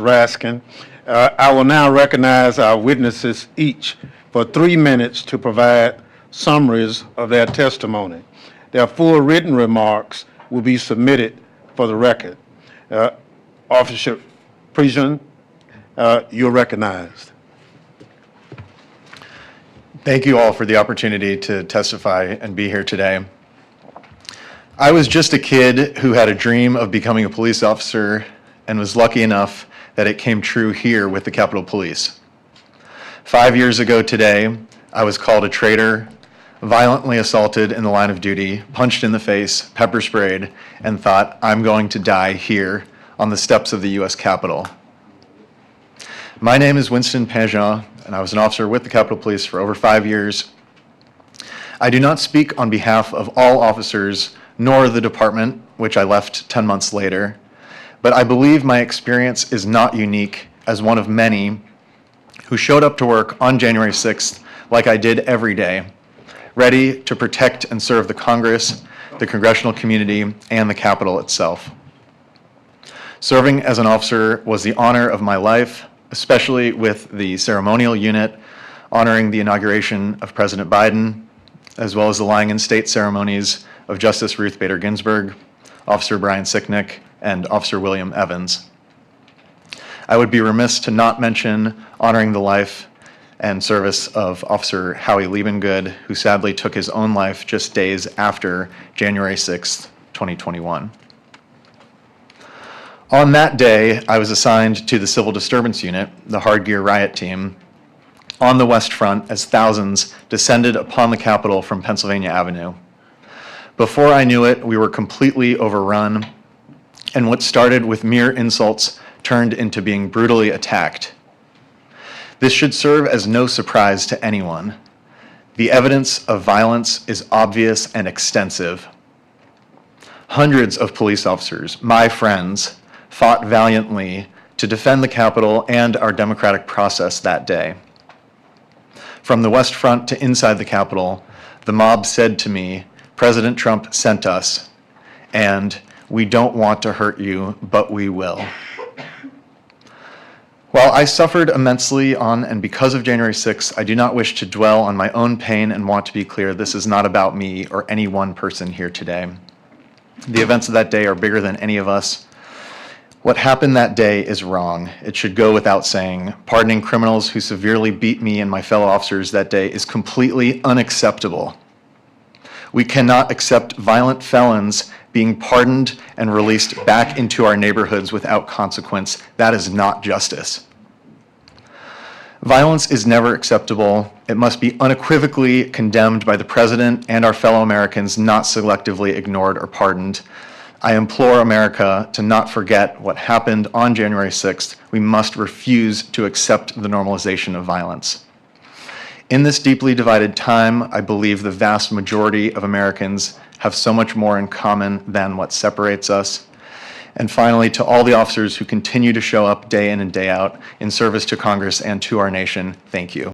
Raskin. I will now recognize our witnesses each for 3 minutes to provide summaries of their testimony. Their full written remarks will be submitted for the record. Officer Pingeon, you're recognized. Thank you all for the opportunity to testify and be here today. I was just a kid who had a dream of becoming a police officer and was lucky enough that it came true here with the Capitol Police. 5 years ago today, I was called a traitor, violently assaulted in the line of duty, punched in the face, pepper sprayed, and thought I'm going to die here on the steps of the U.S. Capitol. My name is Winston Pingeon, and I was an officer with the Capitol Police for over 5 years. I do not speak on behalf of all officers, nor the department, which I left 10 months later, but I believe my experience is not unique as one of many who showed up to work on January 6th like I did every day, ready to protect and serve the Congress, the congressional community, and the Capitol itself. Serving as an officer was the honor of my life, especially with the ceremonial unit honoring the inauguration of President Biden, as well as the lying in state ceremonies of Justice Ruth Bader Ginsburg, Officer Brian Sicknick, and Officer William Evans. I would be remiss to not mention honoring the life and service of Officer Howie Liebengood, who sadly took his own life just days after January 6th, 2021. On that day, I was assigned to the Civil Disturbance Unit, the Hard Gear Riot Team, on the West Front as thousands descended upon the Capitol from Pennsylvania Avenue. Before I knew it, we were completely overrun, and what started with mere insults turned into being brutally attacked. This should serve as no surprise to anyone. The evidence of violence is obvious and extensive. Hundreds of police officers, my friends, fought valiantly to defend the Capitol and our democratic process that day. From the West Front to inside the Capitol, the mob said to me, "President Trump sent us, and we don't want to hurt you, but we will." While I suffered immensely on and because of January 6th, I do not wish to dwell on my own pain and want to be clear, this is not about me or any one person here today. The events of that day are bigger than any of us. What happened that day is wrong. It should go without saying. Pardoning criminals who severely beat me and my fellow officers that day is completely unacceptable. We cannot accept violent felons being pardoned and released back into our neighborhoods without consequence. That is not justice. Violence is never acceptable. It must be unequivocally condemned by the President and our fellow Americans, not selectively ignored or pardoned. I implore America to not forget what happened on January 6th. We must refuse to accept the normalization of violence. In this deeply divided time, I believe the vast majority of Americans have so much more in common than what separates us. And finally, to all the officers who continue to show up day in and day out in service to Congress and to our nation, thank you.